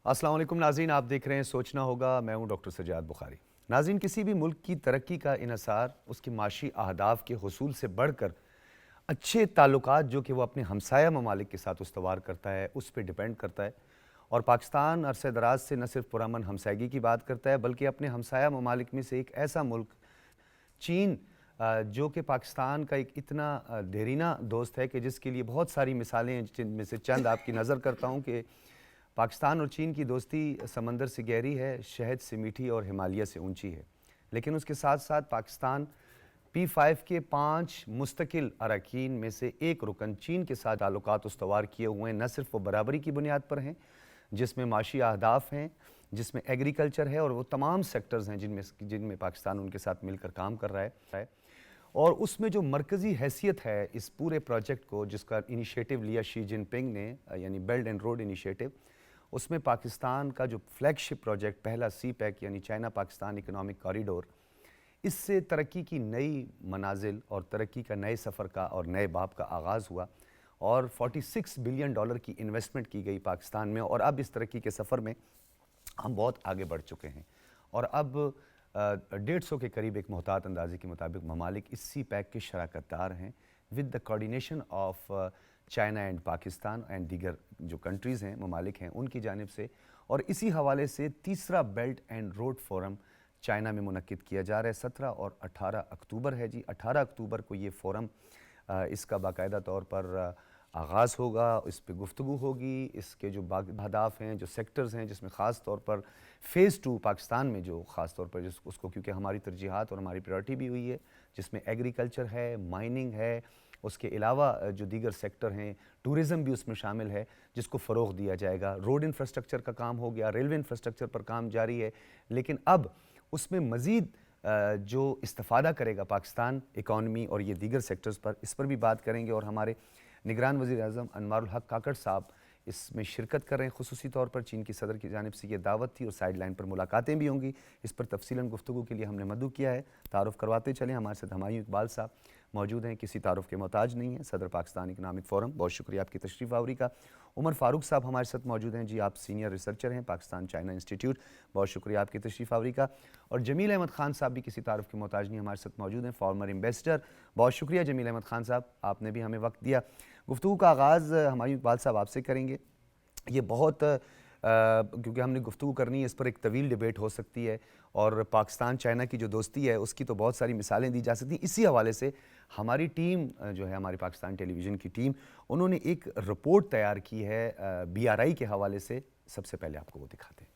السلام علیکم ناظرین، آپ دیکھ رہے ہیں سوچنا ہوگا۔ میں ہوں ڈاکٹر سجاد بخاری۔ ناظرین، کسی بھی ملک کی ترقی کا انحصار اس کے معاشی اہداف کے حصول سے بڑھ کر اچھے تعلقات جو کہ وہ اپنے ہمسایہ ممالک کے ساتھ استوار کرتا ہے اس پہ ڈیپینڈ کرتا ہے۔ اور پاکستان عرصہ دراز سے نہ صرف پرامن ہمسائیگی کی بات کرتا ہے بلکہ اپنے ہمسایہ ممالک میں سے ایک ایسا ملک چین جو کہ پاکستان کا ایک اتنا دیرینہ دوست ہے کہ جس کے لیے بہت ساری مثالیں ہیں، جن میں سے چند آپ کی نظر کرتا ہوں کہ پاکستان اور چین کی دوستی سمندر سے گہری ہے، شہد سے میٹھی اور ہمالیہ سے اونچی ہے، لیکن اس کے ساتھ ساتھ پاکستان P5 کے 5 مستقل اراکین میں سے ایک رکن چین کے ساتھ تعلقات استوار کیے ہوئے ہیں۔ نہ صرف وہ برابری کی بنیاد پر ہیں جس میں معاشی اہداف ہیں، جس میں ایگریکلچر ہے، اور وہ تمام سیکٹرز ہیں جن میں پاکستان ان کے ساتھ مل کر کام کر رہا ہے، اور اس میں جو مرکزی حیثیت ہے اس پورے پروجیکٹ کو جس کا انیشیٹو لیا شی جن پنگ نے، یعنی بیلٹ اینڈ روڈ انیشیٹو، اس میں پاکستان کا جو فلیگ شپ پروجیکٹ پہلا سی پیک یعنی چائنا پاکستان اکنامک کوریڈور، اس سے ترقی کی نئی منازل اور ترقی کا نئے سفر کا اور نئے باب کا آغاز ہوا، اور $46 بلین کی انویسٹمنٹ کی گئی پاکستان میں، اور اب اس ترقی کے سفر میں ہم بہت آگے بڑھ چکے ہیں، اور اب 150 کے قریب ایک محتاط اندازے کے مطابق ممالک اس سی پیک کے شراکت دار ہیں with the coordination of China and Pakistan and دیگر جو کنٹریز ہیں، ممالک ہیں، ان کی جانب سے۔ اور اسی حوالے سے تیسرا belt and road forum China میں منعقد کیا جا رہا ہے، 17 اور 18 اکتوبر ہے 18 اکتوبر کو یہ فورم اس کا باقاعدہ طور پر آغاز ہوگا، اس پہ گفتگو ہوگی، اس کے جو اہداف ہیں، جو سیکٹرز ہیں، جس میں خاص طور پر فیز 2 پاکستان میں جو خاص طور پر اس کو کیونکہ ہماری ترجیحات اور ہماری پریورٹی بھی ہوئی ہے، جس میں ایگریکلچر ہے، مائننگ ہے، اس کے علاوہ جو دیگر سیکٹر ہیں، ٹورزم بھی اس میں شامل ہے جس کو فروغ دیا جائے گا۔ روڈ انفراسٹرکچر کا کام ہو گیا، ریلوے انفراسٹرکچر پر کام جاری ہے، لیکن اب اس میں مزید جو استفادہ کرے گا پاکستان اکانومی اور یہ دیگر سیکٹرز پر، اس پر بھی بات کریں گے، اور ہمارے نگران وزیر اعظم انوار الحق کاکڑ صاحب اس میں شرکت کر رہے ہیں۔ خصوصی طور پر چین کی صدر کی جانب سے یہ دعوت تھی اور سائیڈ لائن پر ملاقاتیں بھی ہوں گی، اس پر تفصیلاً گفتگو کے لیے ہم نے مدعو کیا ہے۔ تعارف کرواتے چلیں، ہمارے ساتھ ہمایوں اقبال صاحب موجود ہیں، کسی تعارف کے محتاج نہیں ہیں، صدر پاکستان اکنامک فورم، بہت شکریہ آپ کی تشریف آوری کا۔ عمر فاروق صاحب ہمارے ساتھ موجود ہیں، جی آپ سینئر ریسرچر ہیں پاکستان چائنا انسٹیٹیوٹ، بہت شکریہ آپ کی تشریف آوری کا۔ اور جمیل احمد خان صاحب بھی کسی تعارف کے محتاج نہیں، ہمارے ساتھ موجود ہیں، فارمر ایمبیسڈر، بہت شکریہ جمیل احمد خان صاحب، آپ نے بھی ہمیں وقت دیا۔ گفتگو کا آغاز ہمایوں اقبال صاحب آپ سے کریں گے۔ یہ بہت کیونکہ ہم نے گفتگو کرنی ہے، اس پر ایک طویل ڈیبیٹ ہو سکتی ہے، اور پاکستان چائنا کی جو دوستی ہے اس کی تو بہت ساری مثالیں دی جا سکتی ہیں۔ اسی حوالے سے ہماری ٹیم جو ہے، ہماری پاکستان ٹیلی ویژن کی ٹیم، انہوں نے ایک رپورٹ تیار کی ہے BRI کے حوالے سے، سب سے پہلے آپ کو وہ دکھاتے ہیں۔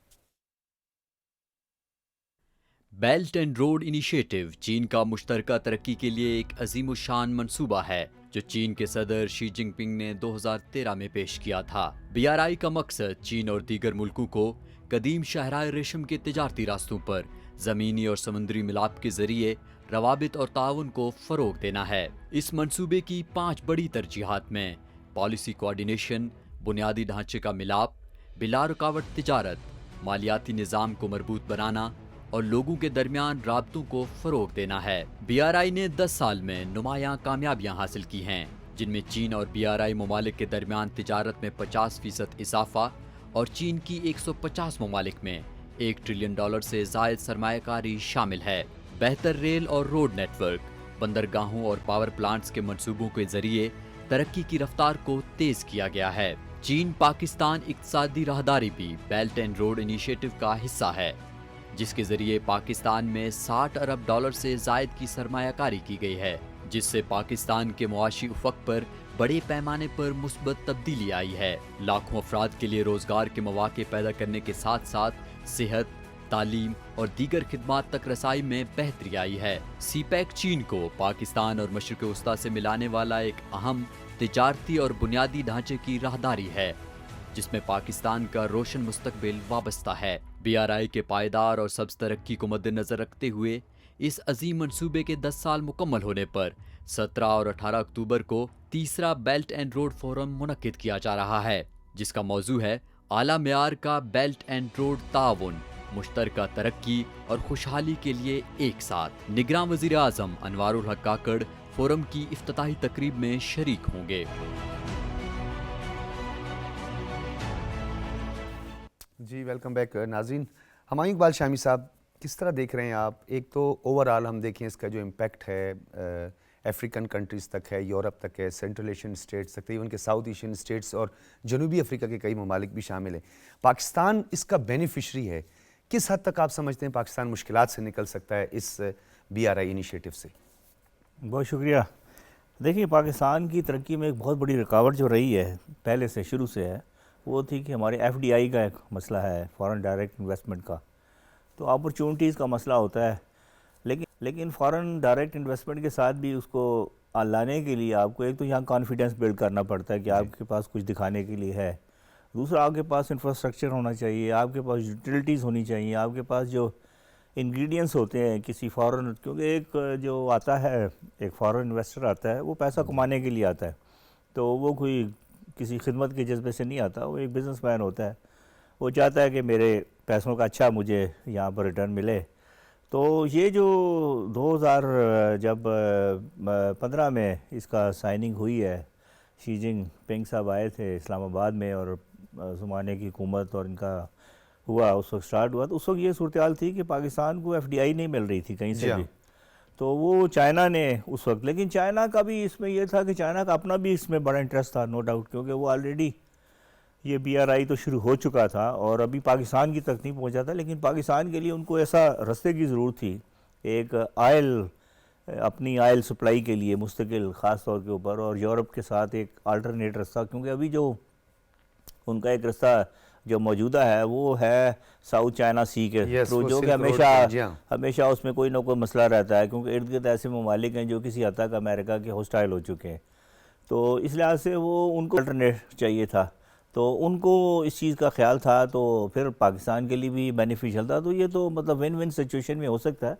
بیلٹ اینڈ روڈ انیشیٹو چین کا مشترکہ ترقی کے لیے ایک عظیم الشان منصوبہ ہے جو چین کے صدر شی جن پنگ نے 2013 میں پیش کیا تھا۔ BRI کا مقصد چین اور دیگر ملکوں کو قدیم شاہراہ ریشم کے تجارتی راستوں پر زمینی اور سمندری ملاپ کے ذریعے روابط اور تعاون کو فروغ دینا ہے۔ اس منصوبے کی 5 بڑی ترجیحات میں پالیسی کوارڈینیشن، بنیادی ڈھانچے کا ملاپ، بلا رکاوٹ تجارت، مالیاتی نظام کو مربوط بنانا اور لوگوں کے درمیان رابطوں کو فروغ دینا ہے۔ BRI نے 10 سال میں نمایاں کامیابیاں حاصل کی ہیں، جن میں چین اور BRI ممالک کے درمیان تجارت میں 50% اضافہ اور چین کی 150 ممالک میں $1 ٹریلین سے زائد سرمایہ کاری شامل ہے۔ بہتر ریل اور روڈ نیٹ ورک، بندرگاہوں اور پاور پلانٹس کے منصوبوں کے ذریعے ترقی کی رفتار کو تیز کیا گیا ہے۔ چین پاکستان اقتصادی راہداری بھی بیلٹ اینڈ روڈ انیشیٹو کا حصہ ہے، جس کے ذریعے پاکستان میں $60 ارب سے زائد کی سرمایہ کاری کی گئی ہے، جس سے پاکستان کے معاشی افق پر بڑے پیمانے پر مثبت تبدیلی آئی ہے۔ لاکھوں افراد کے لیے روزگار کے مواقع پیدا کرنے کے ساتھ ساتھ صحت، تعلیم اور دیگر خدمات تک رسائی میں بہتری آئی ہے۔ سی پیک چین کو پاکستان اور مشرق وسطیٰ سے ملانے والا ایک اہم تجارتی اور بنیادی ڈھانچے کی راہداری ہے، جس میں پاکستان کا روشن مستقبل وابستہ ہے۔ BRI کے پائیدار اور سبز ترقی کو مد نظر رکھتے ہوئے اس عظیم منصوبے کے 10 سال مکمل ہونے پر 17 اور 18 اکتوبر کو تیسرا بیلٹ اینڈ روڈ فورم منعقد کیا جا رہا ہے، جس کا موضوع ہے اعلیٰ معیار کا بیلٹ اینڈ روڈ تعاون، مشترکہ ترقی اور خوشحالی کے لیے ایک ساتھ۔ نگراں وزیر اعظم انوار الحق کاکڑ فورم کی افتتاحی تقریب میں شریک ہوں گے۔ جی ویلکم بیک ناظرین. ہمایوں اقبال شامی صاحب, کس طرح دیکھ رہے ہیں آپ؟ ایک تو اوور آل ہم دیکھیں اس کا جو امپیکٹ ہے افریقن کنٹریز تک ہے, یورپ تک ہے, سینٹرل ایشین اسٹیٹس تک ہے, ایون کہ ساؤتھ ایشین اسٹیٹس اور جنوبی افریقہ کے کئی ممالک بھی شامل ہیں. پاکستان اس کا بینیفیشری ہے. کس حد تک آپ سمجھتے ہیں پاکستان مشکلات سے نکل سکتا ہے اس BRI انیشیٹو سے؟ بہت شکریہ. دیکھیے, پاکستان کی ترقی میں ایک بہت بڑی رکاوٹ جو رہی ہے پہلے سے شروع سے ہے, وہ تھی کہ ہمارے FDI کا ایک مسئلہ ہے, فارن ڈائریکٹ انویسٹمنٹ کا. تو اپرچونٹیز کا مسئلہ ہوتا ہے, لیکن فارن ڈائریکٹ انویسٹمنٹ کے ساتھ بھی اس کو لانے کے لیے آپ کو ایک تو یہاں کانفیڈنس بلڈ کرنا پڑتا ہے کہ آپ کے پاس کچھ دکھانے کے لیے ہے. دوسرا, آپ کے پاس انفراسٹرکچر ہونا چاہیے, آپ کے پاس یوٹیلیٹیز ہونی چاہیے, آپ کے پاس جو انگریڈینٹس ہوتے ہیں کسی فارن, کیونکہ ایک جو آتا ہے, ایک فارن انویسٹر آتا ہے, وہ پیسہ کمانے کے لیے آتا ہے. تو وہ کوئی کسی خدمت کے جذبے سے نہیں آتا, وہ ایک بزنس مین ہوتا ہے. وہ چاہتا ہے کہ میرے پیسوں کا اچھا مجھے یہاں پر ریٹرن ملے. تو یہ جو 2015 میں اس کا سائننگ ہوئی ہے, شی جن پنگ صاحب آئے تھے اسلام آباد میں, اور زمانے کی حکومت اور ان کا ہوا, اس وقت سٹارٹ ہوا, تو اس وقت یہ صورتحال تھی کہ پاکستان کو FDI نہیں مل رہی تھی کہیں سے بھی. تو وہ چائنا نے اس وقت, لیکن چائنا کا بھی اس میں یہ تھا کہ چائنا کا اپنا بھی اس میں بڑا انٹرسٹ تھا, نو ڈاؤٹ, کیونکہ وہ آلریڈی یہ BRI تو شروع ہو چکا تھا اور ابھی پاکستان کی تک نہیں پہنچا تھا. لیکن پاکستان کے لیے ان کو ایسا رستے کی ضرورت تھی, ایک اپنی آئل سپلائی کے لیے مستقل خاص طور کے اوپر, اور یورپ کے ساتھ ایک آلٹرنیٹ رستہ, کیونکہ ابھی جو ان کا ایک رستہ جو موجودہ ہے وہ ہے ساؤتھ چائنا سی کے تھرو, جو کہ ہمیشہ اس میں کوئی نہ کوئی مسئلہ رہتا ہے, کیونکہ ارد گرد ایسے ممالک ہیں جو کسی حد تک امریکہ کے ہوسٹائل ہو چکے ہیں. تو اس لحاظ سے وہ ان کو الٹرنیٹ چاہیے تھا, تو ان کو اس چیز کا خیال تھا, تو پھر پاکستان کے لیے بھی بینیفیشل تھا. تو یہ تو مطلب ون ون سچویشن میں ہو سکتا ہے.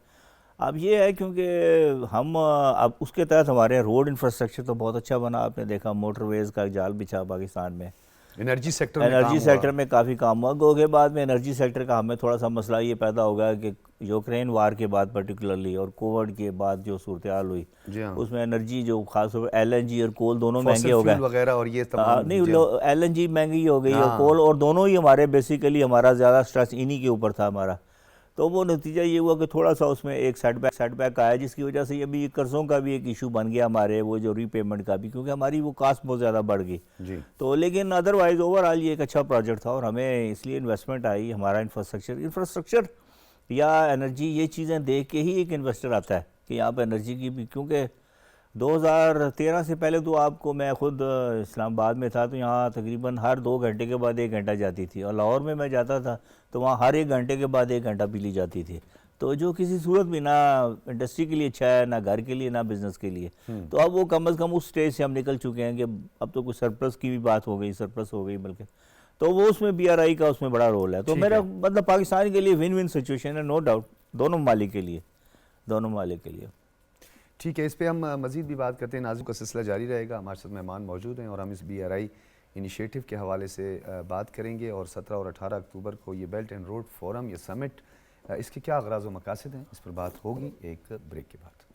اب یہ ہے کیونکہ ہم اب اس کے تحت ہمارے روڈ انفراسٹرکچر تو بہت اچھا بنا, آپ نے دیکھا موٹر ویز کا جال بچھا پاکستان میں, انرجی سیکٹر میں کافی کام ہوا. گو کے بعد میں انرجی سیکٹر کا ہمیں تھوڑا سا مسئلہ یہ پیدا ہوگا کہ یوکرین وار کے بعد پرٹیکولرلی اور کووڈ کے بعد جو صورتحال ہوئی, اس میں انرجی جو خاص طور پر LNG اور کول دونوں مہنگے ہو گئے وغیرہ, اور یہ نہیں LNG مہنگی ہو گئی اور کول, اور دونوں ہی ہمارے بیسیکلی ہمارا زیادہ سٹریس انہی کے اوپر تھا ہمارا. تو وہ نتیجہ یہ ہوا کہ تھوڑا سا اس میں ایک سیٹ بیک آیا, جس کی وجہ سے یہ بھی قرضوں کا بھی ایک ایشو بن گیا ہمارے, وہ جو ری پیمنٹ کا بھی, کیونکہ ہماری وہ کاسٹ بہت زیادہ بڑھ گئی. تو لیکن ادروائز اوور آل یہ ایک اچھا پروجیکٹ تھا, اور ہمیں اس لیے انویسٹمنٹ آئی. ہمارا انفراسٹرکچر یا انرجی, یہ چیزیں دیکھ کے ہی ایک انویسٹر آتا ہے کہ یہاں پہ انرجی کی بھی, کیونکہ 2013 سے پہلے تو آپ کو, میں خود اسلام آباد میں تھا, تو یہاں تقریباً ہر 2 گھنٹے کے بعد 1 گھنٹہ جاتی تھی, اور لاہور میں جاتا تھا تو وہاں ہر 1 گھنٹے کے بعد 1 گھنٹہ بجلی جاتی تھی. تو جو کسی صورت بھی نہ انڈسٹری کے لیے اچھا ہے, نہ گھر کے لیے, نہ بزنس کے لیے. تو اب وہ کم از کم اس سٹیج سے ہم نکل چکے ہیں کہ اب تو کوئی سرپلس کی بھی بات ہو گئی, سرپلس ہو گئی بلکہ, تو وہ اس میں BRI کا اس میں بڑا رول ہے. تو میرا مطلب پاکستان کے لیے ون ون سچویشن ہے, نو ڈاؤٹ, دونوں ممالک کے لیے. ٹھیک ہے, اس پہ ہم مزید بھی بات کرتے ہیں. ناظرین کا سلسلہ جاری رہے گا, ہمارے ساتھ مہمان موجود ہیں اور ہم اس BRI انیشیٹو کے حوالے سے بات کریں گے, اور 17 اور 18 اکتوبر کو یہ بیلٹ اینڈ روڈ فورم, یہ سمٹ, اس کے کیا اغراض و مقاصد ہیں, اس پر بات ہوگی ایک بریک کے بعد.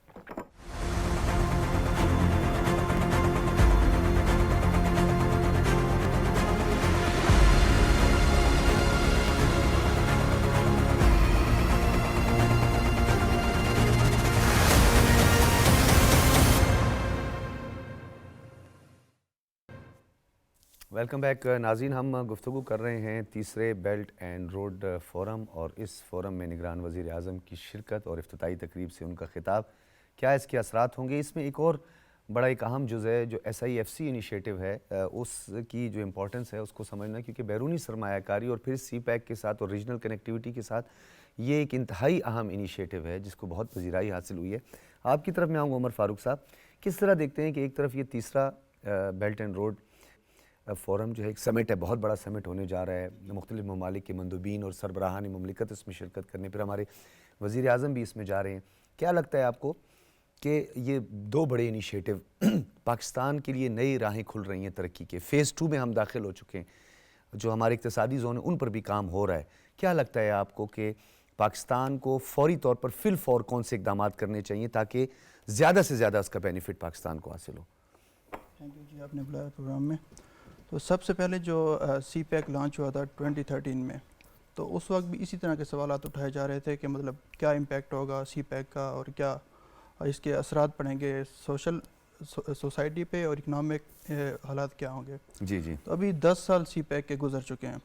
ویلکم بیک ناظرین. ہم گفتگو کر رہے ہیں تیسرے بیلٹ اینڈ روڈ فورم, اور اس فورم میں نگران وزیر اعظم کی شرکت اور افتتاحی تقریب سے ان کا خطاب. کیا اس کے اثرات ہوں گے؟ اس میں ایک اور بڑا ایک اہم جز ہے جو SIFC انیشیٹو ہے, اس کی جو امپورٹنس ہے اس کو سمجھنا, کیونکہ بیرونی سرمایہ کاری اور پھر CPEC کے ساتھ اور ریجنل کنیکٹیوٹی کے ساتھ یہ ایک انتہائی اہم انیشیٹو ہے جس کو بہت پذیرائی حاصل ہوئی ہے. آپ کی طرف میں آؤں گا عمر فاروق صاحب, کس طرح دیکھتے ہیں کہ ایک طرف یہ تیسرا بیلٹ اینڈ روڈ فورم جو ہے ایک سمٹ ہے, بہت بڑا سمٹ ہونے جا رہا ہے, مختلف ممالک کے مندوبین اور سربراہان مملکت اس میں شرکت کرنے, پھر ہمارے وزیر اعظم بھی اس میں جا رہے ہیں. کیا لگتا ہے آپ کو کہ یہ 2 بڑے انیشیٹو پاکستان کے لیے نئی راہیں کھل رہی ہیں ترقی کے, فیز 2 میں ہم داخل ہو چکے ہیں, جو ہمارے اقتصادی زون ہیں ان پر بھی کام ہو رہا ہے. کیا لگتا ہے آپ کو کہ پاکستان کو فوری طور پر فی الفور کون سے اقدامات کرنے چاہیے تاکہ زیادہ سے زیادہ اس کا بینیفٹ پاکستان کو حاصل ہو؟ تھینک یو جی, آپ نے بلایا پروگرام میں. تو سب سے پہلے جو CPEC لانچ ہوا تھا 2013 میں, تو اس وقت بھی اسی طرح کے سوالات اٹھائے جا رہے تھے کہ مطلب کیا امپیکٹ ہوگا سی پیک کا اور کیا اس کے اثرات پڑیں گے سوسائٹی پہ اور اکنامک حالات کیا ہوں گے. جی جی. تو ابھی 10 سال سی پیک کے گزر چکے ہیں.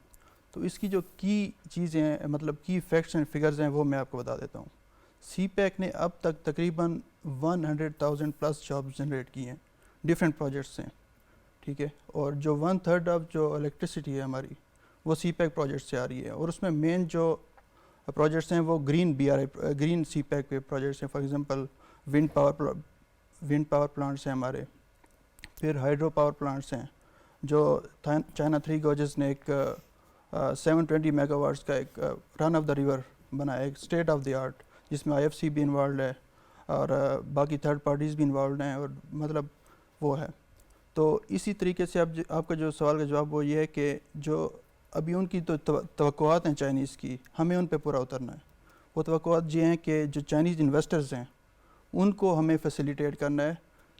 تو اس کی جو کی چیزیں ہیں مطلب کی فیکٹس اینڈ فگرز ہیں وہ میں آپ کو بتا دیتا ہوں. سی پیک نے اب تک تقریباً 100,000 پلس جابس جنریٹ کی ہیں ڈفرینٹ پروجیکٹس سے, ٹھیک ہے. اور جو 1/3 آف جو الیکٹریسٹی ہے ہماری وہ سی پیک پروجیکٹ سے آ رہی ہے, اور اس میں مین جو پروجیکٹس ہیں وہ گرین سی پیک پہ پروجیکٹس ہیں. For example wind power plants ہیں ہمارے, پھر ہائیڈرو پاور پلانٹس ہیں جو چائنا 3 گورجز نے ایک 720 میگا واٹس کا ایک رن آف دا ریور بنایا, ایک اسٹیٹ آف دی آرٹ, جس میں IFC بھی انوالوڈ ہے اور باقی تھرڈ پارٹیز بھی انوالوڈ ہیں, اور مطلب وہ ہے. تو اسی طریقے سے آپ کا جو سوال کا جواب وہ یہ ہے کہ جو ابھی ان کی تو توقعات ہیں چائنیز کی, ہمیں ان پہ پورا اترنا ہے. وہ توقعات یہ ہیں کہ جو چائنیز انویسٹرز ہیں ان کو ہمیں فیسیلیٹیٹ کرنا ہے,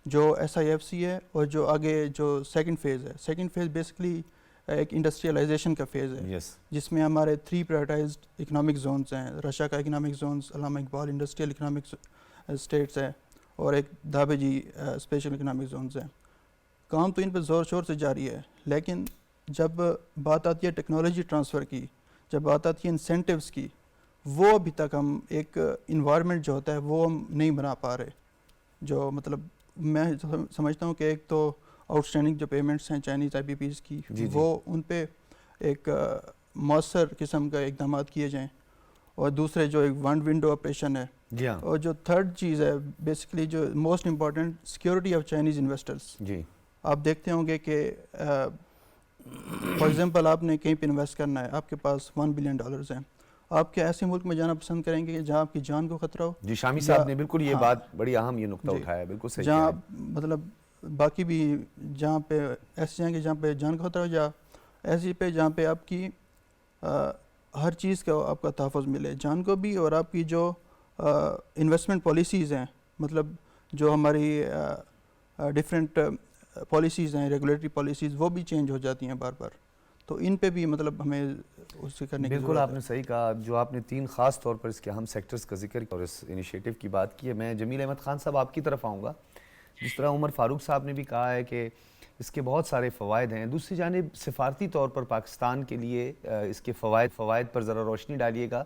جو SIFC ہے, اور جو آگے جو سیکنڈ فیز ہے. سیکنڈ فیز بیسکلی ایک انڈسٹریلائزیشن کا فیز ہے, جس میں ہمارے 3 پرائرٹائزڈ اکنامک زونز ہیں. رشیا کا اکنامک زونز علامہ اقبال انڈسٹریل اکنامک اسٹیٹس ہے, اور ایک دھابے جی اسپیشل اکنامک زونز ہیں. کام تو ان پہ زور شور سے جاری ہے, لیکن جب بات آتی ہے ٹیکنالوجی ٹرانسفر کی, جب بات آتی ہے انسینٹیوز کی, وہ ابھی تک ہم ایک انوائرمنٹ جو ہوتا ہے وہ ہم نہیں بنا پا رہے. جو مطلب میں سمجھتا ہوں کہ ایک تو آؤٹ اسٹینڈنگ جو پیمنٹس ہیں چائنیز IPPs کی, وہ ان پہ ایک مؤثر قسم کا اقدامات کیے جائیں, اور دوسرے جو ایک ون ونڈو آپریشن ہے, اور جو تھرڈ چیز ہے بیسکلی جو most important security of Chinese investors. آپ دیکھتے ہوں گے کہ فار ایگزامپل آپ نے کہیں پہ انویسٹ کرنا ہے, آپ کے پاس $1 بلین ہیں, آپ کیا ایسے ملک میں جانا پسند کریں گے کہ جہاں آپ کی جان کو خطرہ ہو؟ جی شامی صاحب نے بالکل یہ بات بڑی اہم یہ نقطہ اٹھایا, بالکل صحیح. جہاں مطلب باقی بھی جہاں پہ ایسے جائیں گے جہاں پہ جان کا خطرہ ہو, یا ایسی پہ جہاں پہ آپ کی ہر چیز کا آپ کا تحفظ ملے, جان کو بھی, اور آپ کی جو انویسٹمنٹ پالیسیز ہیں, مطلب جو ہماری ڈفرینٹ پالیسیز ہیں, ریگولیٹری پالیسیز, وہ بھی چینج ہو جاتی ہیں بار بار. تو ان پہ بھی مطلب ہمیں اس سے کرنے کی ضرورت ہے. بالکل آپ نے صحیح کہا. جو آپ نے 3 خاص طور پر اس کے اہم سیکٹرز کا ذکر کیا اور اس انیشیٹو کی بات کی ہے, میں جمیل احمد خان صاحب آپ کی طرف آؤں گا. جس طرح عمر فاروق صاحب نے بھی کہا ہے کہ اس کے بہت سارے فوائد ہیں, دوسری جانب سفارتی طور پر پاکستان کے لیے اس کے فوائد پر ذرا روشنی ڈالیے گا,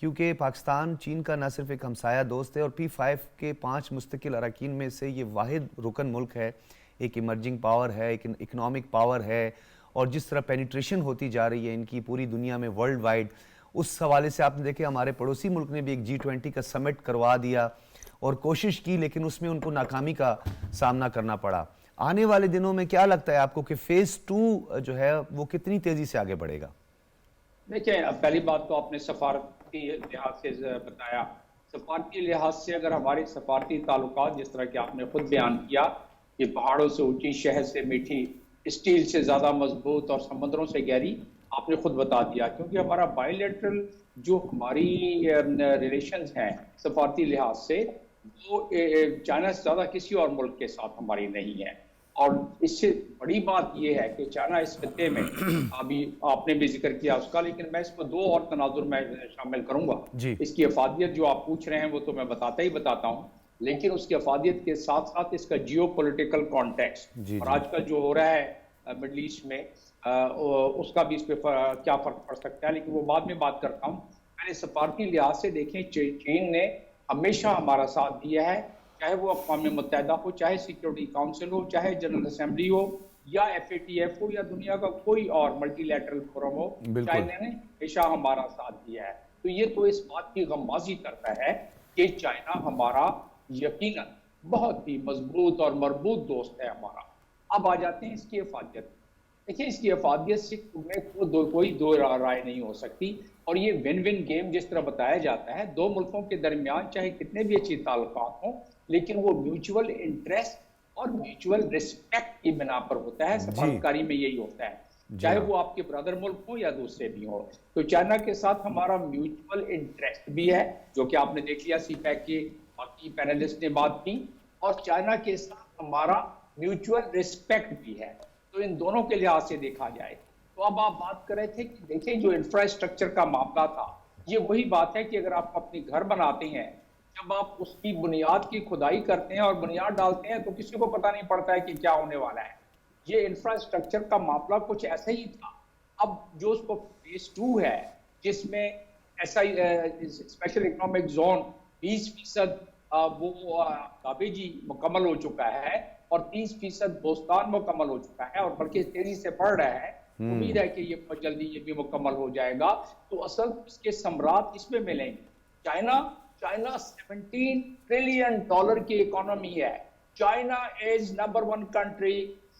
کیونکہ پاکستان چین کا نہ صرف ایک ہمسایہ دوست ہے اور P5 کے 5 مستقل اراکین میں سے یہ واحد رکن ملک ہے, ایک ایمرجنگ پاور ہے, ایک اکنامک پاور ہے, اور جس طرح پینیٹریشن ہوتی جا رہی ہے ان کی پوری دنیا میں ورلڈ وائڈ, اس حوالے سے آپ نے دیکھے ہمارے پڑوسی ملک نے بھی ایک G20 کا سمٹ کروا دیا اور کوشش کی, لیکن اس میں ان کو ناکامی کا سامنا کرنا پڑا. آنے والے دنوں میں کیا لگتا ہے آپ کو کہ فیز 2 جو ہے وہ کتنی تیزی سے آگے بڑھے گا؟ دیکھیں, پہلی بات تو آپ نے سفارتی لحاظ سے بتایا. سفارتی لحاظ سے اگر ہمارے سفارتی تعلقات, جس طرح کہ آپ نے خود بیان کیا کہ پہاڑوں سے اونچی, شہد سے میٹھی, اسٹیل سے زیادہ مضبوط اور سمندروں سے گہری, آپ نے خود بتا دیا. کیونکہ ہمارا بائی لیٹرل جو ہماری ریلیشنز ہیں سفارتی لحاظ سے, وہ چائنا سے زیادہ کسی اور ملک کے ساتھ ہماری نہیں ہے. اور اس سے بڑی بات یہ ہے کہ چائنا اس خطے میں, ابھی آپ نے بھی ذکر کیا اس کا, لیکن میں اس میں 2 اور تناظر میں شامل کروں گا. اس کی افادیت جو آپ پوچھ رہے ہیں وہ تو میں بتاتا ہوں, لیکن اس کی افادیت کے ساتھ ساتھ اس کا جیو پولیٹیکل کانٹیکسٹ, اور آج کل جو ہو رہا ہے مڈل ایسٹ میں, اس کا بھی اس پہ کیا فرق پڑ سکتا ہے, لیکن وہ بعد میں بات کرتا ہوں. پہلے سفارتی لحاظ سے دیکھیں, چین نے ہمیشہ ہمارا ساتھ دیا ہے, چاہے وہ اقوام متحدہ ہو, چاہے سیکیورٹی کاؤنسل ہو, چاہے جنرل اسمبلی ہو, یا FATF ہو, یا دنیا کا کوئی اور ملٹی لیٹرل فورم ہو, چائنا نے ہمیشہ ہمارا ساتھ دیا ہے. تو یہ تو اس بات کی غمازی کرتا ہے کہ چائنا ہمارا یقیناً بہت ہی مضبوط اور مربوط دوست ہے ہمارا. اب آ جاتے ہیں اس کی افادیت. دیکھیں, اس کی افادیت سے کوئی دو رائے نہیں ہو سکتی, اور یہ ون ون گیم جس طرح بتایا جاتا ہے, 2 ملکوں کے درمیان چاہے کتنے بھی اچھی تعلقات ہوں, لیکن وہ میوچول انٹرسٹ اور میوچول ریسپیکٹ کی بنا پر ہوتا ہے. سفارتکاری میں یہی ہوتا ہے, چاہے وہ آپ کے برادر ملک ہو یا دوسرے بھی ہوں. تو چائنا کے ساتھ ہمارا میوچول انٹرسٹ بھی ہے, جو کہ آپ نے دیکھ لیا سی پیک کے باقی پینلسٹ نے بات کی, اور چائنا کے ساتھ ہمارا میوچول ریسپیکٹ بھی ہے. تو ان دونوں کے لحاظ سے دیکھا جائے تو اب آپ بات کر رہے تھے کہ دیکھیں جو انفراسٹرکچر کا معاملہ تھا، یہ وہی بات ہے کہ اگر آپ اپنی گھر بناتے ہیں، جب آپ اس کی بنیاد کی کھدائی کرتے ہیں اور بنیاد ڈالتے ہیں تو کسی کو پتہ نہیں پڑتا ہے کہ کیا ہونے والا ہے. یہ انفراسٹرکچر کا معاملہ کچھ ایسا ہی تھا. اب جو اس کو فیز 2 ہے، جس میں ایسا اسپیشل اکنامک زون 20% وہ کعبے جی مکمل ہو چکا ہے اور 30% بوستان مکمل ہو چکا ہے اور بلکہ تیزی سے بڑھ رہا ہے. امید ہے کہ یہ بہت جلدی یہ بھی مکمل ہو جائے گا. تو اصل اس کے ثمرات اس میں ملیں گے. چائنا $17 ٹریلین کی اکانومی ہے. China is number 1 country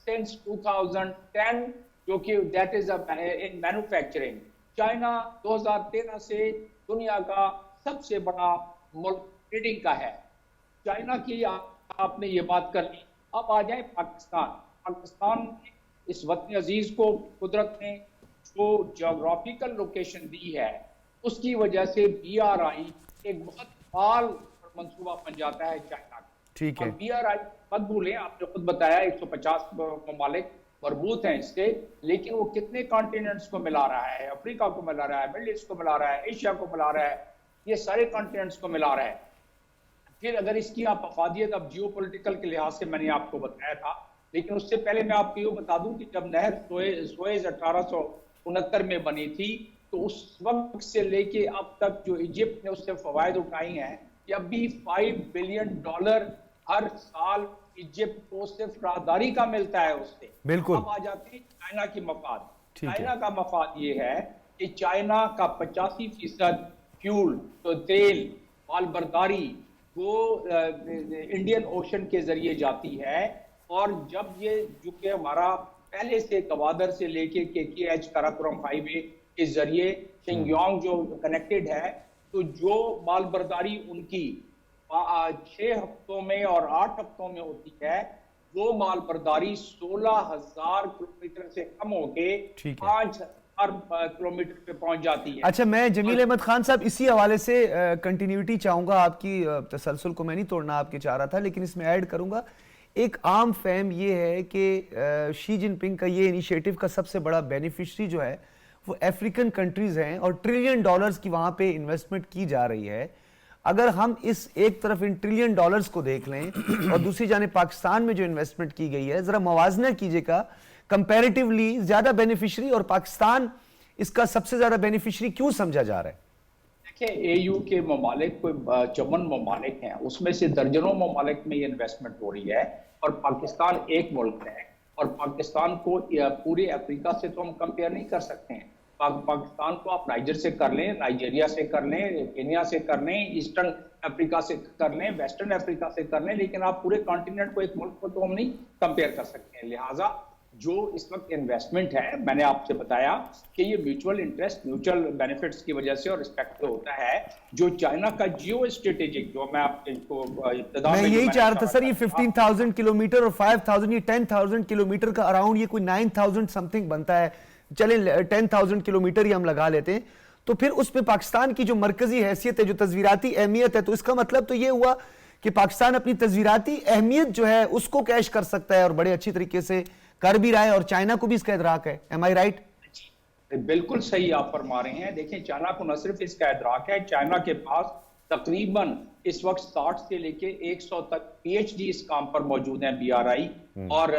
since 2010 جو کہ that is in manufacturing. China 2013 سے دنیا کا سب سے بڑا ملک ٹریڈنگ کا ہے. چائنا کی آپ نے یہ بات کر لی. اب آ جائیں پاکستان اس وطن عزیز کو قدرت نے جو جغرافیکل لوکیشن دی ہے اس کی وجہ سے BRI ایک بہت فعال منصوبہ بن جاتا ہے چائنا کا. ٹھیک ہے. BRI مت بھولیں، آپ نے خود بتایا 150 ممالک مربوط ہیں اس سے، لیکن وہ کتنے کانٹیننٹس کو ملا رہا ہے؟ افریقہ کو ملا رہا ہے، مڈل ایسٹ کو ملا رہا ہے، ایشیا کو ملا رہا ہے، یہ سارے کانٹیننٹس کو ملا رہا ہے. پھر اگر اس کی آپ افادیت اب جیو پولیٹیکل کے لحاظ سے میں نے آپ کو بتایا تھا، لیکن اس سے پہلے میں آپ کو یہ بتا دوں کہ جب نہر سوئز 1869 میں بنی تھی تو اس وقت سے لے کے اب تک جو ایجپٹ نے اس سے فوائد اٹھائی ہیں کہ اب بھی $5 بلین ہر سال ایجپٹ کو صرف راہداری کا ملتا ہے اس سے. بالکل. اب آ جاتے ہیں چائنا کی مفاد. چائنا کا مفاد یہ ہے کہ چائنا کا 85% فیول تو تیل مال برداری وہ انڈین اوشن کے ذریعے جاتی ہے. اور جب یہ جو کہ ہمارا پہلے سے گوادر سے لے کے KKH کراکورم ہائی وے کے ذریعے شنگیونگ جو کنیکٹڈ ہے، تو جو مال برداری ان کی 6 ہفتوں میں اور 8 ہفتوں میں ہوتی ہے، وہ مال برداری 16,000 کلومیٹر سے کم ہو کے 5,000 کلومیٹر پہ پہنچ جاتی ہے. اچھا، میں جمیل احمد خان صاحب اسی حوالے سے کنٹینیوٹی چاہوں گا. آپ کی تسلسل کو میں نہیں توڑنا آپ کے چاہ رہا تھا، لیکن اس میں ایڈ کروں گا. ایک عام فہم یہ ہے کہ شی جن پنگ کا یہ انیشیٹو کا سب سے بڑا بینیفیشری جو ہے وہ افریقن کنٹریز ہیں اور $1 ٹریلین کی وہاں پہ انویسٹمنٹ کی جا رہی ہے. اگر ہم اس ایک طرف ان $1 ٹریلین کو دیکھ لیں اور دوسری جانب پاکستان میں جو انویسٹمنٹ کی گئی ہے، ذرا موازنہ کیجئے گا کمپیریٹیولی زیادہ بینیفیشری اور پاکستان اس کا سب سے زیادہ بینیفیشری کیوں سمجھا جا رہا ہے؟ دیکھیں AU کے ممالک کوئی 54 ممالک ہیں، اس میں سے درجنوں ممالک میں یہ انویسٹمنٹ ہو رہی ہے اور پاکستان ایک ملک ہے. اور پاکستان کو پورے افریقہ سے تو ہم کمپیئر نہیں کر سکتے ہیں. پاکستان کو آپ نائجر سے کر لیں، نائجیریا سے کر لیں، کینیا سے کر لیں، ایسٹرن افریقہ سے کر لیں، ویسٹرن افریقہ سے کر لیں، لیکن آپ پورے کانٹیننٹ کو ایک ملک کو تو ہم نہیں کمپیئر کر سکتے ہیں. لہٰذا جو اس وقت انویسٹمنٹ ہے، میں نے آپ سے بتایا کہ یہ میوچول انٹرسٹ، میوچول بینیفٹس کی وجہ سے اور رسپیکٹ پہ ہوتا ہے. جو چائنا کا جیو اسٹریٹجک، جو میں آپ کو ابتدا میں یہی چاہ رہا تھا سر، یہ 15,000 کلومیٹر اور 5,000 یہ 10,000 کلومیٹر کا اراؤنڈ، یہ کوئی 9,000 سم تھنگ بنتا ہے. چلیں 10,000 کلومیٹر ہی ہم لگا لیتے ہیں. تو پھر اس میں پاکستان کی جو مرکزی حیثیت ہے، جو تصویراتی اہمیت ہے، تو اس کا مطلب تو یہ ہوا کہ پاکستان اپنی تصویراتی اہمیت جو ہے اس کو کیش کر سکتا ہے اور بڑے اچھی طریقے سے کر بھی رہا ہے، اور چائنا کو بھی اس کا ادراک ہے. ایم آئی رائٹ؟ بالکل صحیح آپ فرما رہے ہیں. دیکھیں چائنا کو نہ صرف اس کا ادراک ہے، چائنا کے پاس تقریباً اس وقت 60 سے لے کے 100 تک PhD اس کام پر موجود ہیں BRI اور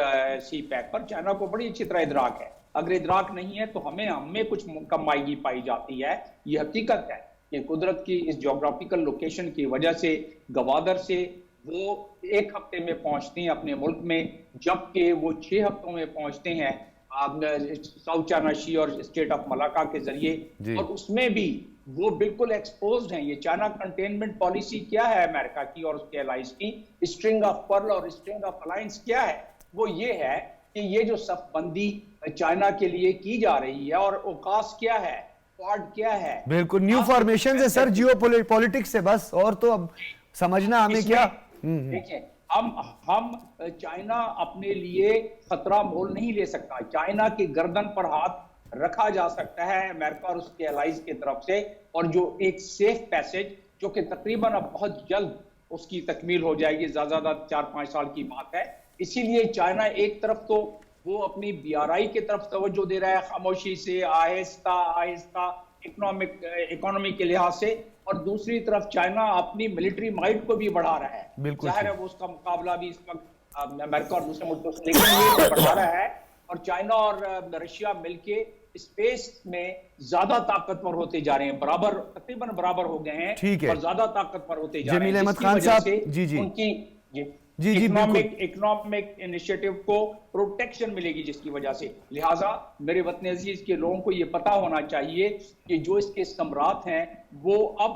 سی پیک پر. چائنا کو بڑی اچھی طرح ادراک ہے. اگر ادراک نہیں ہے تو ہم میں کچھ کمائیگی پائی جاتی ہے. یہ حقیقت ہے کہ قدرت کی اس جغرافیکل لوکیشن کی وجہ سے گوادر سے وہ 1 ہفتے میں پہنچتے ہیں اپنے ملک میں، جبکہ وہ 6 ہفتوں میں پہنچتے ہیں ساؤتھ چائنا سی اور اسٹیٹ آف ملاکا کے ذریعے. اور اس میں بھی وہ بالکل ایکسپوزڈ ہیں. یہ چائنا کنٹینمنٹ پالیسی کیا ہے امریکہ کی اور اس کے الائز کی، اسٹرنگ آف پرل اور اسٹرنگ آف الائنس کیا ہے؟ وہ یہ ہے کہ یہ جو صف بندی چائنا کے لیے کی جا رہی ہے اور اوقاس کیا ہے، کوڈ کیا ہے. بالکل نیو فارمیشنز ہے سر، جیو پولیٹکس سے بس، اور تو اب سمجھنا ہمیں کیا. دیکھیں ہم چائنا اپنے لیے خطرہ مول نہیں لے سکتا. چائنا کی گردن پر ہاتھ رکھا جا سکتا ہے امریکہ اور اس کے الائز کی طرف سے، اور جو ایک سیف پیسج جو کہ تقریباً اب بہت جلد اس کی تکمیل ہو جائے گی، زیادہ 4-5 سال کی بات ہے. اسی لیے چائنا ایک طرف تو وہ اپنی BRI کی طرف توجہ دے رہا ہے خاموشی سے، آہستہ آہستہ اکانومی کے لحاظ سے، اور دوسری طرف چائنا اپنی ملٹری مائٹ کو بھی بڑھا رہا ہے. ظاہر ہے وہ اس کا مقابلہ بھی اس وقت امریکہ اور دوسرے ملکوں سے، لیکن یہ بڑھا رہا ہے. اور چائنا اور رشیا مل کے اسپیس میں زیادہ طاقتور ہوتے جا رہے ہیں، تقریباً برابر ہو گئے ہیں اور زیادہ طاقتور ہوتے جا رہے ہیں. جمیل احمد خان صاحب، جی ان کی اکنامک انیشیٹو کو پروٹیکشن ملے گی، جس کی وجہ سے لہٰذا میرے وطن عزیز کے لوگوں کو یہ پتا ہونا چاہیے کہ جو اس کے ثمرات ہیں وہ اب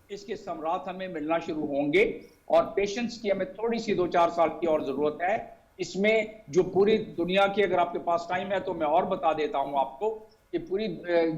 اس کے ثمرات ہمیں ملنا شروع ہوں گے، اور پیشنس کی ہمیں تھوڑی سی 2-4 سال کی اور ضرورت ہے. اس میں جو پوری دنیا کی، اگر آپ کے پاس ٹائم ہے تو میں اور بتا دیتا ہوں آپ کو کہ پوری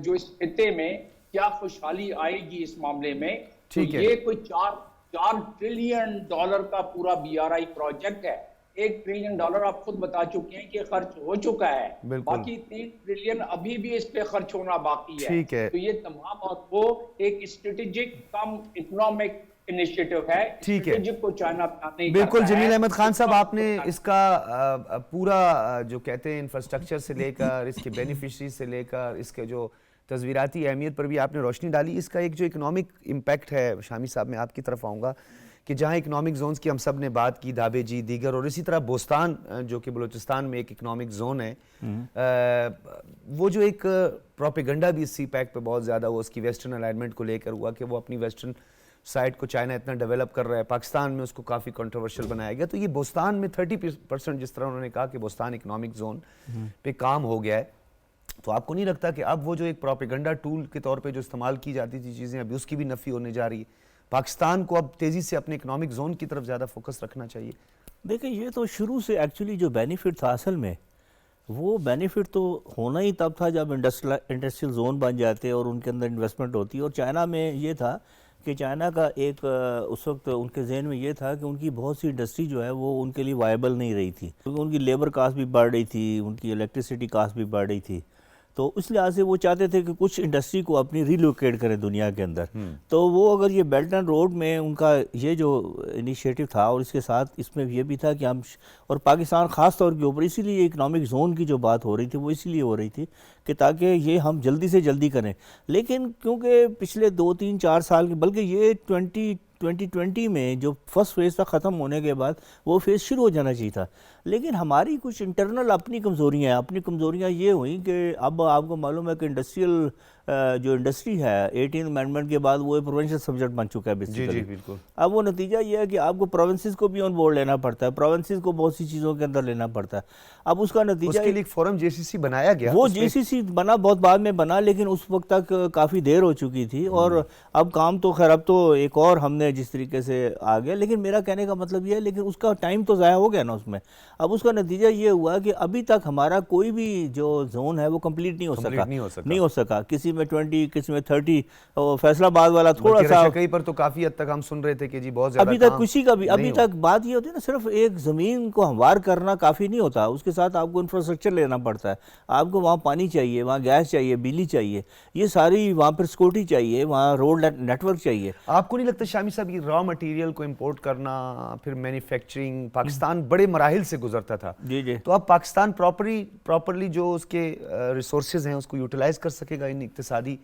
جو اس خطے میں کیا خوشحالی آئے گی اس معاملے میں. تو یہ کوئی 4 ٹریلین ڈالر کا پورا BRI پروجیکٹ ہے. 1 ٹریلین ڈالر آپ خود بتا چکے ہیں کہ خرچ ہو چکا ہے، باقی 3 ٹریلین ابھی بھی اس پہ خرچ ہونا باقی ہے. تو یہ تمام آپ کو ایک اسٹریٹجک کم اکنامک انیشیٹو ہے، اسٹریٹجک کو چائنا نہیں کرتا ہے. بالکل جمیل احمد خان صاحب، آپ نے اس کا پورا جو کہتے ہیں انفراسٹرکچر سے لے کر اس کے بینیفیشری سے لے کر اس کے جو تصویراتی اہمیت پر بھی آپ نے روشنی ڈالی. اس کا ایک جو اکنامک امپیکٹ ہے، شامی صاحب میں آپ کی طرف آؤں گا کہ جہاں اکنامک زونز کی ہم سب نے بات کی، دھابے جی دیگر، اور اسی طرح بوستان جو کہ بلوچستان میں ایک اکنامک زون ہے، وہ جو ایک پروپیگنڈا بھی سی پیک پہ بہت زیادہ ہوا اس کی ویسٹرن الائنمنٹ کو لے کر ہوا کہ وہ اپنی ویسٹرن سائٹ کو چائنا اتنا ڈیولپ کر رہا ہے، پاکستان میں اس کو کافی کنٹروورشل بنایا گیا. تو یہ بوستان میں 30% جس طرح انہوں نے کہا کہ بوستان اکنامک زون پہ کام ہو گیا ہے، تو آپ کو نہیں لگتا کہ اب وہ جو ایک پروپیگنڈا ٹول کے طور پہ جو استعمال کی جاتی تھی چیزیں، ابھی اس کی بھی نفی ہونے جا رہی ہے؟ پاکستان کو اب تیزی سے اپنے اکنامک زون کی طرف زیادہ فوکس رکھنا چاہیے. دیکھیں یہ تو شروع سے ایکچولی جو بینیفٹ تھا اصل میں، وہ بینیفٹ تو ہونا ہی تب تھا جب انڈسٹریل زون بن جاتے اور ان کے اندر انویسٹمنٹ ہوتی. اور چائنا میں یہ تھا کہ چائنا کا ایک اس وقت ان کے ذہن میں یہ تھا کہ ان کی بہت سی انڈسٹری جو ہے وہ ان کے لیے وائبل نہیں رہی تھی، کیونکہ ان کی لیبر کاسٹ بھی بڑھ رہی تھی، ان کی الیکٹریسٹی کاسٹ بھی بڑھ رہی تھی. تو اس لحاظ سے وہ چاہتے تھے کہ کچھ انڈسٹری کو اپنی ریلوکیٹ کریں دنیا کے اندر. تو وہ اگر یہ بیلٹ اینڈ روڈ میں ان کا یہ جو انیشیٹو تھا، اور اس کے ساتھ اس میں یہ بھی تھا کہ ہم اور پاکستان خاص طور کے اوپر، اسی لیے اکنامک زون کی جو بات ہو رہی تھی وہ اسی لیے ہو رہی تھی کہ تاکہ یہ ہم جلدی سے جلدی کریں. لیکن کیونکہ پچھلے 2-3-4 سال کے، بلکہ یہ 2020 میں جو فرسٹ فیز تھا ختم ہونے کے بعد وہ فیز شروع ہو جانا چاہیے تھا. لیکن ہماری کچھ انٹرنل اپنی کمزوریاں یہ ہوئیں کہ اب آپ کو معلوم ہے کہ جو انڈسٹری ہے 18 امینڈمنٹ کے بعد وہ پروونشل سبجیکٹ بن چکا ہے بیسیکلی. بالکل. اب وہ نتیجہ یہ ہے کہ آپ کو پروونسز کو بھی آن بورڈ لینا پڑتا ہے، پروونسز کو بہت سی چیزوں کے اندر لینا پڑتا ہے. اب اس کا نتیجہ اس کے لیے ایک فورم JCC بنایا گیا، وہ JCC بنا بہت بعد میں بنا، لیکن اس وقت تک کافی دیر ہو چکی تھی. اور اب کام تو خیر اب تو ایک اور ہم نے جس طریقے سے آ گیا. لیکن میرا کہنے کا مطلب یہ ہے، لیکن اس کا ٹائم تو ضائع ہو گیا نا اس میں. اب اس کا نتیجہ یہ ہوا کہ ابھی تک ہمارا کوئی بھی جو زون ہے وہ کمپلیٹ نہیں ہو سکا. کسی میں 20، کسی میں 30. فیصلہ آباد والا تھوڑا سا کئی پر تو کافی حد تک ہم سن رہے تھے کہ جی بہت زیادہ ابھی تک کسی کا بھی ابھی تک بات یہ ہوتی ہے نا، صرف ایک زمین کو ہموار کرنا کافی نہیں ہوتا، اس کے ساتھ آپ کو انفراسٹرکچر لینا پڑتا ہے. آپ کو وہاں پانی چاہیے، وہاں گیس چاہیے، بجلی چاہیے، یہ ساری وہاں پر سیکورٹی چاہیے، وہاں روڈ نیٹ ورک چاہیے. آپ کو نہیں لگتا شامی صاحب یہ را مٹیریل کو امپورٹ کرنا، پھر مینوفیکچرنگ، پاکستان بڑے مراحل سے گزرتا تھا، جی تو اب پاکستان پراپرلی جو اس کے ریسورسز ہیں اس کو یوٹیلائز کر سکے گا ان اقتصادی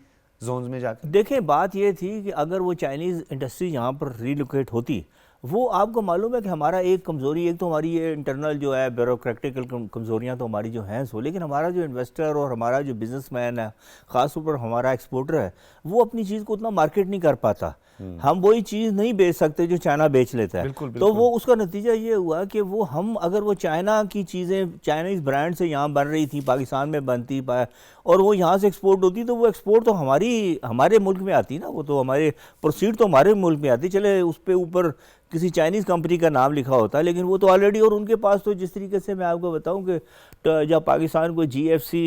زونز میں جا کر؟ دیکھیں بات یہ تھی کہ اگر وہ چائنیز انڈسٹری یہاں پر ریلوکیٹ ہوتی، وہ آپ کو معلوم ہے کہ ہمارا ایک کمزوری، ایک تو ہماری یہ انٹرنل جو ہے بیوروکریٹیکل کمزوریاں تو ہماری جو ہیں سو، لیکن ہمارا جو انویسٹر اور ہمارا جو بزنس مین ہے، خاص طور پر ہمارا ایکسپورٹر ہے، وہ اپنی چیز کو اتنا مارکیٹ نہیں کر پاتا. ہم وہی چیز نہیں بیچ سکتے جو چائنا بیچ لیتا ہے. تو وہ اس کا نتیجہ یہ ہوا کہ وہ ہم اگر وہ چائنا کی چیزیں چائنیز برانڈ سے یہاں بن رہی تھی، پاکستان میں بنتی اور وہ یہاں سے ایکسپورٹ ہوتی، تو وہ ایکسپورٹ تو ہمارے ملک میں آتی نا، وہ تو ہمارے پروسیڈ تو ہمارے ملک میں آتی. چلے اس پہ اوپر کسی چائنیز کمپنی کا نام لکھا ہوتا ہے، لیکن وہ تو آلریڈی، اور ان کے پاس تو جس طریقے سے میں آپ کو بتاؤں کہ جب پاکستان کو GFC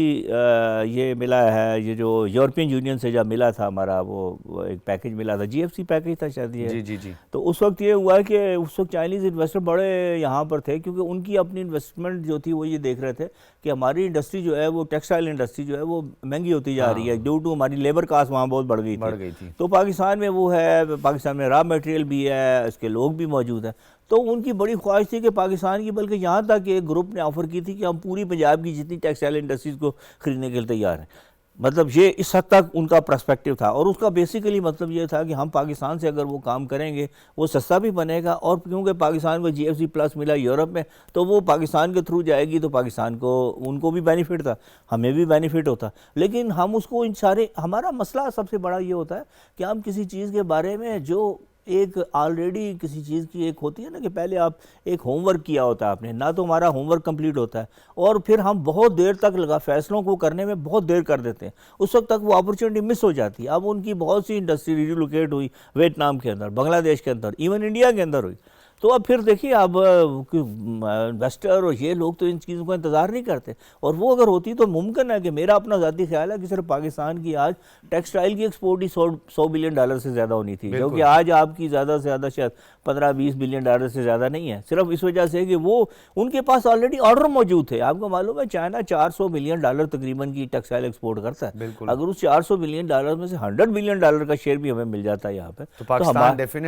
یہ ملا ہے، یہ جو یورپین یونین سے جب ملا تھا ہمارا وہ ایک پیکج ملا تھا، GFC پیکج تھا شاید یہ. جی. تو اس وقت یہ ہوا کہ اس وقت چائنیز انویسٹر بڑے یہاں پر تھے، کیونکہ ان کی اپنی انویسٹمنٹ جو تھی وہ یہ دیکھ رہے تھے کہ ہماری انڈسٹری جو ہے وہ ٹیکسٹائل انڈسٹری جو ہے وہ مہنگی ہوتی جا رہی ہے، ڈیو ٹو ہماری لیبر کاسٹ وہاں بہت بڑھ گئی تھی. تو پاکستان میں وہ ہے، پاکستان میں را میٹیریل بھی ہے، اس کے لوگ بھی موجود ہیں. تو ان کی بڑی خواہش تھی کہ پاکستان کی، بلکہ یہاں تک کہ ایک گروپ نے آفر کی تھی کہ ہم پوری پنجاب کی جتنی ٹیکسٹائل انڈسٹریز کو خریدنے کے لیے تیار ہیں. مطلب یہ اس حد تک ان کا پرسپیکٹیو تھا، اور اس کا بیسیکلی مطلب یہ تھا کہ ہم پاکستان سے اگر وہ کام کریں گے وہ سستا بھی بنے گا، اور کیونکہ پاکستان کو جی ایف سی پلس ملا یورپ میں، تو وہ پاکستان کے تھرو جائے گی تو پاکستان کو، ان کو بھی بینیفٹ تھا، ہمیں بھی بینیفٹ ہوتا. لیکن ہم اس کو ان سارے، ہمارا مسئلہ سب سے بڑا یہ ہوتا ہے کہ ہم کسی چیز کے بارے میں جو ایک آلریڈی کسی چیز کی ایک ہوتی ہے نا کہ پہلے آپ ایک ہوم ورک کیا ہوتا ہے آپ نے، نہ تو ہمارا ہوم ورک کمپلیٹ ہوتا ہے، اور پھر ہم بہت دیر تک فیصلوں کو کرنے میں بہت دیر کر دیتے ہیں، اس وقت تک وہ اپرچونٹی مس ہو جاتی ہے. اب ان کی بہت سی انڈسٹری ریلوکیٹ ہوئی ویتنام کے اندر، بنگلہ دیش کے اندر، ایون انڈیا کے اندر ہوئی. تو اب پھر دیکھیے اب انویسٹر اور یہ لوگ تو ان چیزوں کا انتظار نہیں کرتے، اور وہ اگر ہوتی تو ممکن ہے کہ میرا اپنا ذاتی خیال ہے کہ صرف پاکستان کی آج ٹیکسٹائل کی ایکسپورٹ ہی $100 بلین سے زیادہ ہونی تھی، جو کہ آج آپ کی زیادہ سے زیادہ شاید $15-20 بلین سے زیادہ نہیں ہے، صرف اس وجہ سے کہ وہ ان کے پاس آلریڈی آرڈر موجود تھے. آپ کو معلوم ہے چائنا $400 بلین تقریباً کی ٹیکسٹائل ایکسپورٹ کرتا ہے. اگر اس $400 بلین میں سے $100 بلین کا شیئر بھی ہمیں مل جاتا ہے یہاں پہ، تو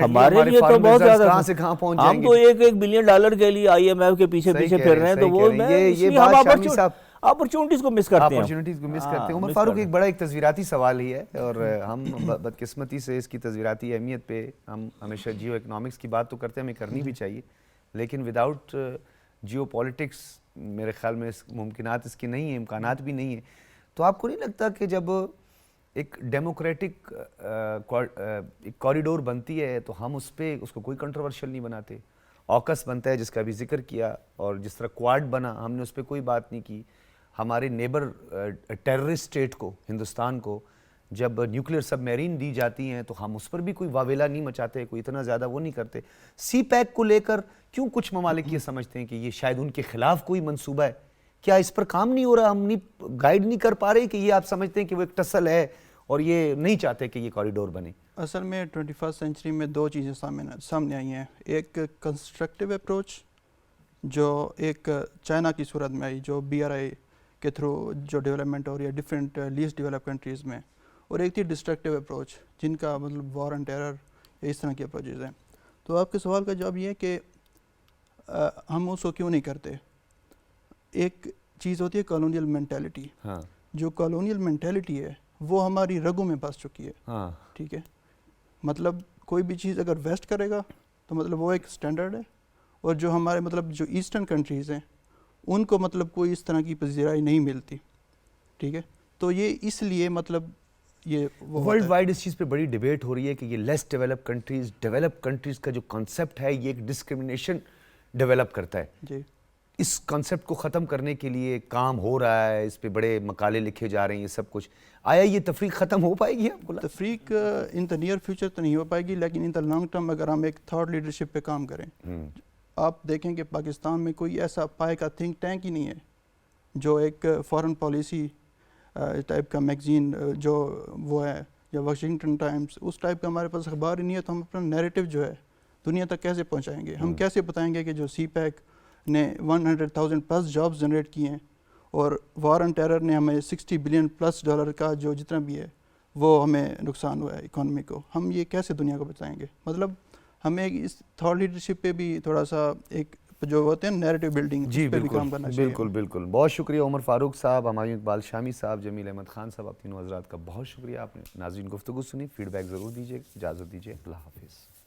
ہمارے لیے تو بہت زیادہ. ہم تو $1 بلین کے لیے آئی ایم ایف کے پیچھے پھر رہے ہیں، تو وہ اپرچونٹیز کو مس کرتے ہیں. عمر فاروق، ایک بڑا ایک تصویراتی سوال ہی ہے، اور ہم بدقسمتی سے اس کی تصویراتی اہمیت پہ ہم ہمیشہ جیو اکنامکس کی بات تو کرتے ہیں، ہمیں کرنی بھی چاہیے، لیکن وداؤٹ جیو پالیٹکس میرے خیال میں ممکنات اس کی نہیں ہیں، امکانات بھی نہیں ہیں. تو آپ کو نہیں لگتا کہ جب ایک ڈیموکریٹک کوریڈور بنتی ہے تو ہم اس کو کوئی کنٹروورشل نہیں بناتے؟ آکس بنتا ہے جس کا بھی ذکر کیا، اور جس طرح کوارڈ بنا ہم نے اس پہ کوئی بات نہیں کی. ہمارے نیبر ٹیررسٹ اسٹیٹ کو، ہندوستان کو، جب نیوکلیئر سب میرین دی جاتی ہیں تو ہم اس پر بھی کوئی واویلا نہیں مچاتے، کوئی اتنا زیادہ وہ نہیں کرتے. سی پیک کو لے کر کیوں کچھ ممالک یہ سمجھتے ہیں کہ یہ شاید ان کے خلاف کوئی منصوبہ ہے؟ کیا اس پر کام نہیں ہو رہا؟ ہم نہیں گائیڈ نہیں کر پا رہے کہ یہ آپ سمجھتے ہیں کہ وہ ایک ٹسل ہے اور یہ نہیں چاہتے کہ یہ کوریڈور بنے؟ اصل میں 21 سینچری میں دو چیزیں سامنے آئی ہیں. ایک کنسٹرکٹیو اپروچ جو ایک چائنا کی صورت میں آئی، جو BRI کے تھرو جو ڈیولپمنٹ ہو رہی ہے ڈفرینٹ لیسٹ ڈیولپ کنٹریز میں، اور ایک تھی ڈسٹرکٹیو اپروچ جن کا مطلب وار اینڈ ٹیرر یا اس طرح کی اپروچز ہیں. تو آپ کے سوال کا جواب یہ ہے کہ ہم اس کو کیوں نہیں کرتے. ایک چیز ہوتی ہے کالونیل مینٹیلٹی. جو کالونیل مینٹیلٹی ہے وہ ہماری رگوں میں بس چکی ہے. ٹھیک ہے، مطلب کوئی بھی چیز اگر ویسٹ کرے گا تو مطلب وہ ایک سٹینڈرڈ ہے، اور جو ہمارے مطلب جو ایسٹرن کنٹریز ہیں ان کو مطلب کوئی اس طرح کی پذیرائی نہیں ملتی. ٹھیک ہے، تو یہ اس لیے مطلب یہ ورلڈ وائڈ اس چیز پہ بڑی ڈیبیٹ ہو رہی ہے کہ یہ لیس ڈیولپ کنٹریز کا جو کنسیپٹ ہے یہ ایک ڈسکرمنیشن ڈیولپ کرتا ہے. جی، اس کنسیپٹ کو ختم کرنے کے لیے کام ہو رہا ہے، اس پہ بڑے مقالے لکھے جا رہے ہیں، یہ سب کچھ. آیا یہ تفریق ختم ہو پائے گی آپ کو؟ تفریق ان دا نیئر فیوچر تو نہیں ہو پائے گی، لیکن ان دا لانگ ٹرم اگر ہم ایک تھاٹ لیڈرشپ پہ کام کریں. آپ دیکھیں کہ پاکستان میں کوئی ایسا پائے کا تھنک ٹینک ہی نہیں ہے جو ایک فارن پالیسی ٹائپ کا میگزین جو وہ ہے، یا واشنگٹن ٹائمز، اس ٹائپ کا ہمارے پاس اخبار ہی نہیں ہے. تو ہم اپنا نیریٹو جو ہے دنیا تک کیسے پہنچائیں گے؟ ہم کیسے بتائیں گے کہ جو سی پیک نے 100,000 پلس جابز جنریٹ کیے ہیں، اور وار اینڈ ٹیرر نے ہمیں $60 بلین پلس کا جو جتنا بھی ہے وہ ہمیں نقصان ہوا ہے اکانومی کو، ہم یہ کیسے دنیا کو بتائیں گے؟ مطلب ہمیں اس تھاٹ لیڈرشپ پہ بھی تھوڑا سا ایک جو ہوتے ہیں نیریٹو بلڈنگ، جی پہ بھی کام کرنا چاہیے. بالکل. بہت شکریہ عمر فاروق صاحب، ہمایوں اقبال شامی صاحب، جمیل احمد خان صاحب، آپ تینوں حضرات کا بہت شکریہ. آپ نے ناظرین گفتگو سنی، فیڈ بیک ضرور دیجیے. اجازت دیجیے، اللہ حافظ.